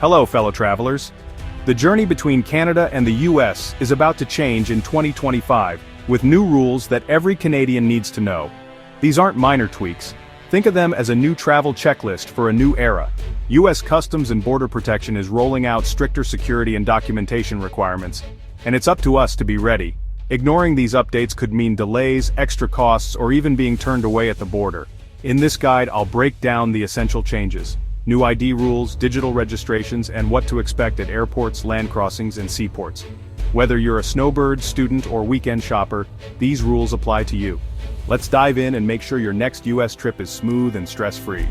Hello, fellow travelers. The journey between Canada and the US is about to change in 2025, with new rules that every Canadian needs to know. These aren't minor tweaks. Think of them as a new travel checklist for a new era. US Customs and Border Protection is rolling out stricter security and documentation requirements, and it's up to us to be ready. Ignoring these updates could mean delays, extra costs, or even being turned away at the border. In this guide, I'll break down the essential changes: new ID rules, digital registrations, and what to expect at airports, land crossings, and seaports. Whether you're a snowbird, student, or weekend shopper, these rules apply to you. Let's dive in and make sure your next US trip is smooth and stress-free.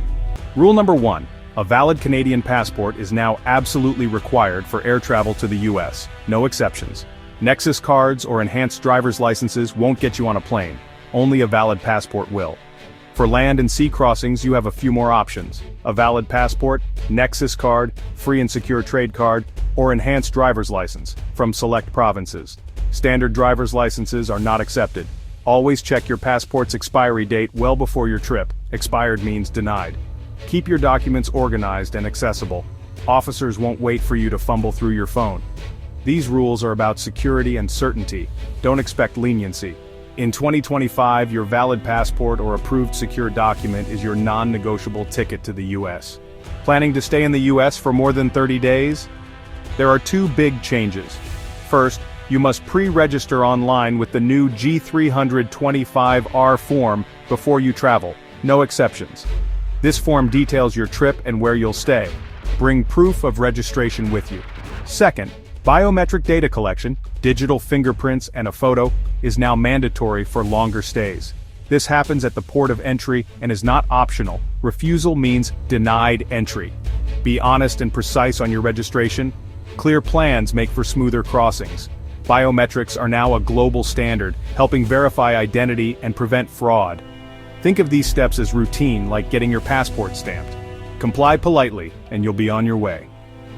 Rule number 1. A valid Canadian passport is now absolutely required for air travel to the US. No exceptions. Nexus cards or enhanced driver's licenses won't get you on a plane. Only a valid passport will. For land and sea crossings, you have a few more options: a valid passport, Nexus card, free and secure trade card, or enhanced driver's license from select provinces. Standard driver's licenses are not accepted. Always check your passport's expiry date well before your trip. Expired means denied. Keep your documents organized and accessible. Officers won't wait for you to fumble through your phone. These rules are about security and certainty. Don't expect leniency. In 2025, your valid passport or approved secure document is your non-negotiable ticket to the US. Planning to stay in the US for more than 30 days? There are two big changes. First, you must pre-register online with the new G325R form before you travel. No exceptions. This form details your trip and where you'll stay. Bring proof of registration with you. Second, biometric data collection, digital fingerprints, and a photo is now mandatory for longer stays. This happens at the port of entry and is not optional. Refusal means denied entry. Be honest and precise on your registration. Clear plans make for smoother crossings. Biometrics are now a global standard, helping verify identity and prevent fraud. Think of these steps as routine, like getting your passport stamped. Comply politely, and you'll be on your way.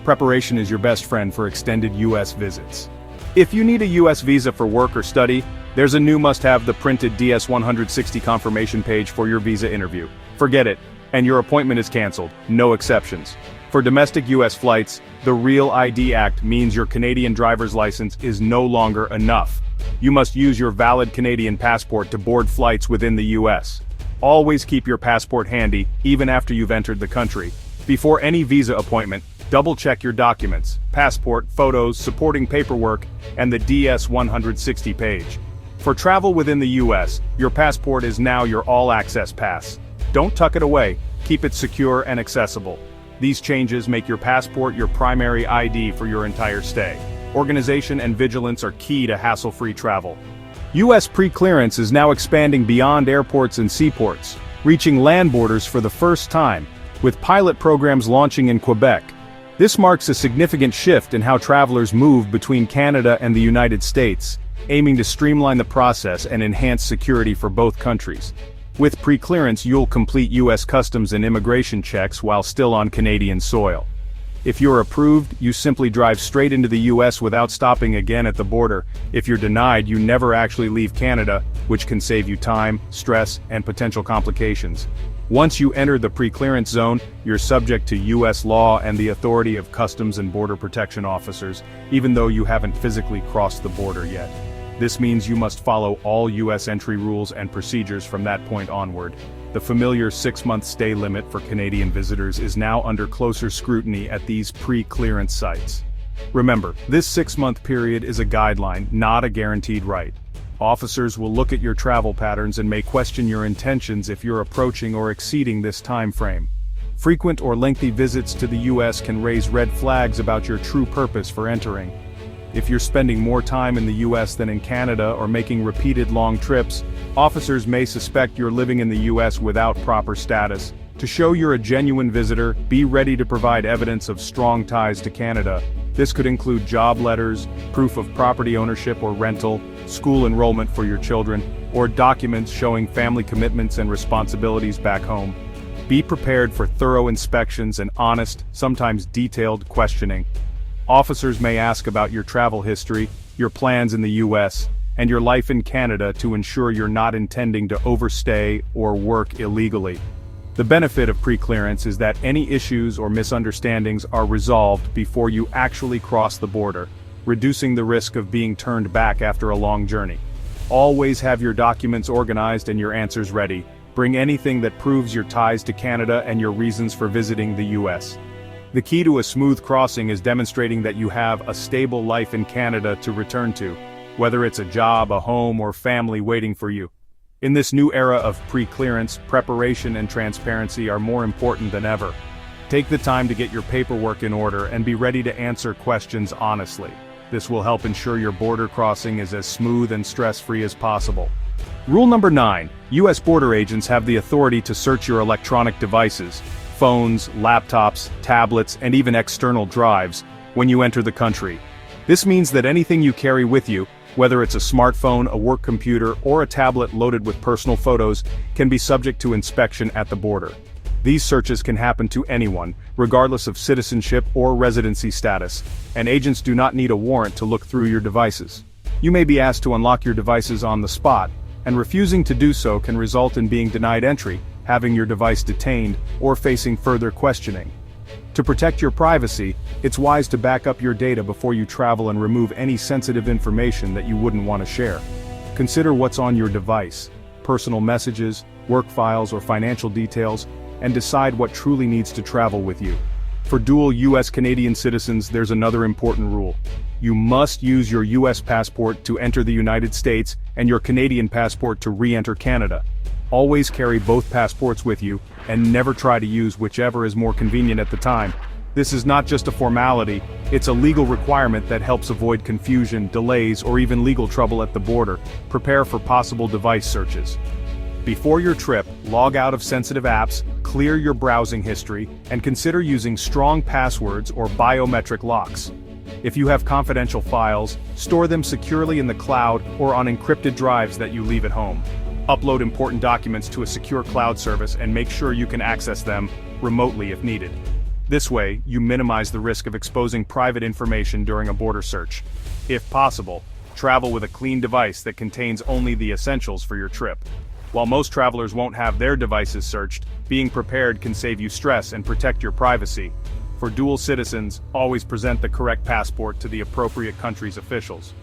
Preparation is your best friend for extended US visits. If you need a US visa for work or study, there's a new must-have: the printed DS-160 confirmation page for your visa interview. Forget it, and your appointment is canceled. No exceptions. For domestic US flights, the Real ID Act means your Canadian driver's license is no longer enough. You must use your valid Canadian passport to board flights within the US. Always keep your passport handy, even after you've entered the country. Before any visa appointment, double-check your documents: passport, photos, supporting paperwork, and the DS-160 page. For travel within the US, your passport is now your all-access pass. Don't tuck it away, keep it secure and accessible. These changes make your passport your primary ID for your entire stay. Organization and vigilance are key to hassle-free travel. US pre-clearance is now expanding beyond airports and seaports, reaching land borders for the first time, with pilot programs launching in Quebec. This marks a significant shift in how travelers move between Canada and the United States, aiming to streamline the process and enhance security for both countries. With pre-clearance, you'll complete US customs and immigration checks while still on Canadian soil. If you're approved, you simply drive straight into the US without stopping again at the border. If you're denied, you never actually leave Canada, which can save you time, stress, and potential complications. Once you enter the pre-clearance zone, you're subject to US law and the authority of Customs and Border Protection officers, even though you haven't physically crossed the border yet. This means you must follow all US entry rules and procedures from that point onward. The familiar 6-month stay limit for Canadian visitors is now under closer scrutiny at these pre-clearance sites. Remember, this 6-month period is a guideline, not a guaranteed right. Officers will look at your travel patterns and may question your intentions if you're approaching or exceeding this time frame. Frequent or lengthy visits to the US can raise red flags about your true purpose for entering. If you're spending more time in the US than in Canada or making repeated long trips, officers may suspect you're living in the US without proper status. To show you're a genuine visitor, be ready to provide evidence of strong ties to Canada. This could include job letters, proof of property ownership or rental, school enrollment for your children, or documents showing family commitments and responsibilities back home. Be prepared for thorough inspections and honest, sometimes detailed, questioning. Officers may ask about your travel history, your plans in the US, and your life in Canada to ensure you're not intending to overstay or work illegally. The benefit of pre-clearance is that any issues or misunderstandings are resolved before you actually cross the border, reducing the risk of being turned back after a long journey. Always have your documents organized and your answers ready. Bring anything that proves your ties to Canada and your reasons for visiting the US. The key to a smooth crossing is demonstrating that you have a stable life in Canada to return to, whether it's a job, a home, or family waiting for you. In this new era of pre-clearance, preparation and transparency are more important than ever. Take the time to get your paperwork in order and be ready to answer questions honestly. This will help ensure your border crossing is as smooth and stress-free as possible. Rule number 9. U.S. border agents have the authority to search your electronic devices, phones, laptops, tablets, and even external drives, when you enter the country. This means that anything you carry with you, whether it's a smartphone, a work computer, or a tablet loaded with personal photos, can be subject to inspection at the border. These searches can happen to anyone, regardless of citizenship or residency status, and agents do not need a warrant to look through your devices. You may be asked to unlock your devices on the spot, and refusing to do so can result in being denied entry, having your device detained, or facing further questioning. To protect your privacy, it's wise to back up your data before you travel and remove any sensitive information that you wouldn't want to share. Consider what's on your device, personal messages, work files, or financial details, and decide what truly needs to travel with you. For dual U.S.-Canadian citizens, there's another important rule. You must use your U.S. passport to enter the United States and your Canadian passport to re-enter Canada. Always carry both passports with you, and never try to use whichever is more convenient at the time. This is not just a formality, it's a legal requirement that helps avoid confusion, delays, or even legal trouble at the border. Prepare for possible device searches. Before your trip, log out of sensitive apps, clear your browsing history, and consider using strong passwords or biometric locks. If you have confidential files, store them securely in the cloud or on encrypted drives that you leave at home. Upload important documents to a secure cloud service and make sure you can access them remotely if needed. This way, you minimize the risk of exposing private information during a border search. If possible, travel with a clean device that contains only the essentials for your trip. While most travelers won't have their devices searched, being prepared can save you stress and protect your privacy. For dual citizens, always present the correct passport to the appropriate country's officials.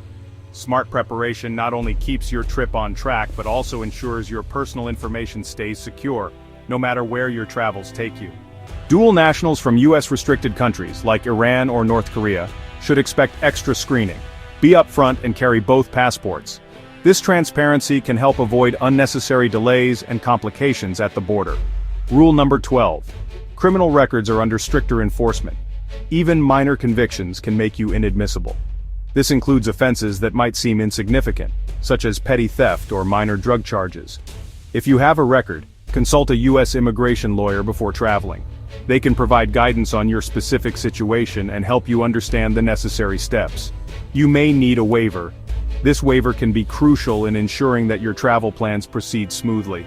Smart preparation not only keeps your trip on track but also ensures your personal information stays secure, no matter where your travels take you. Dual nationals from U.S. restricted countries, like Iran or North Korea, should expect extra screening. Be upfront and carry both passports. This transparency can help avoid unnecessary delays and complications at the border. Rule number 12. Criminal records are under stricter enforcement. Even minor convictions can make you inadmissible. This includes offenses that might seem insignificant, such as petty theft or minor drug charges. If you have a record, consult a U.S. immigration lawyer before traveling. They can provide guidance on your specific situation and help you understand the necessary steps. You may need a waiver. This waiver can be crucial in ensuring that your travel plans proceed smoothly.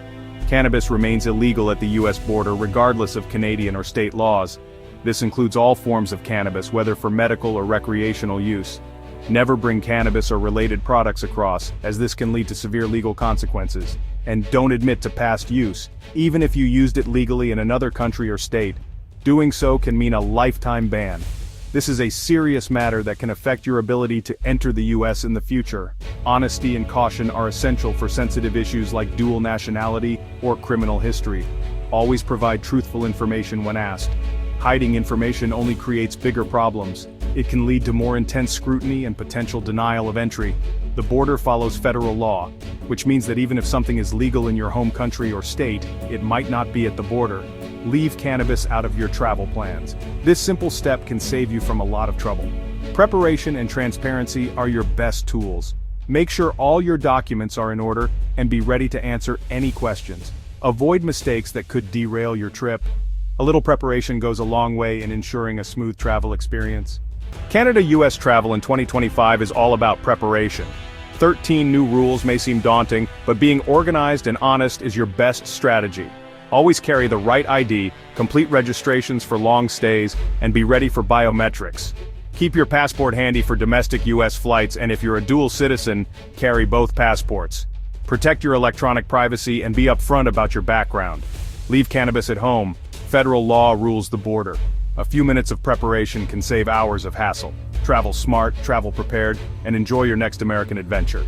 Cannabis remains illegal at the U.S. border regardless of Canadian or state laws. This includes all forms of cannabis, whether for medical or recreational use. Never bring cannabis or related products across, as this can lead to severe legal consequences. And don't admit to past use, even if you used it legally in another country or state. Doing so can mean a lifetime ban. This is a serious matter that can affect your ability to enter the U.S. in the future. Honesty and caution are essential for sensitive issues like dual nationality or criminal history. Always provide truthful information when asked. Hiding information only creates bigger problems. It can lead to more intense scrutiny and potential denial of entry. The border follows federal law, which means that even if something is legal in your home country or state, it might not be at the border. Leave cannabis out of your travel plans. This simple step can save you from a lot of trouble. Preparation and transparency are your best tools. Make sure all your documents are in order and be ready to answer any questions. Avoid mistakes that could derail your trip. A little preparation goes a long way in ensuring a smooth travel experience. Canada-US travel in 2025 is all about preparation. 13 new rules may seem daunting, but being organized and honest is your best strategy. Always carry the right ID, complete registrations for long stays, and be ready for biometrics. Keep your passport handy for domestic US flights, and if you're a dual citizen, carry both passports. Protect your electronic privacy and be upfront about your background. Leave cannabis at home. Federal law rules the border. A few minutes of preparation can save hours of hassle. Travel smart, travel prepared, and enjoy your next American adventure.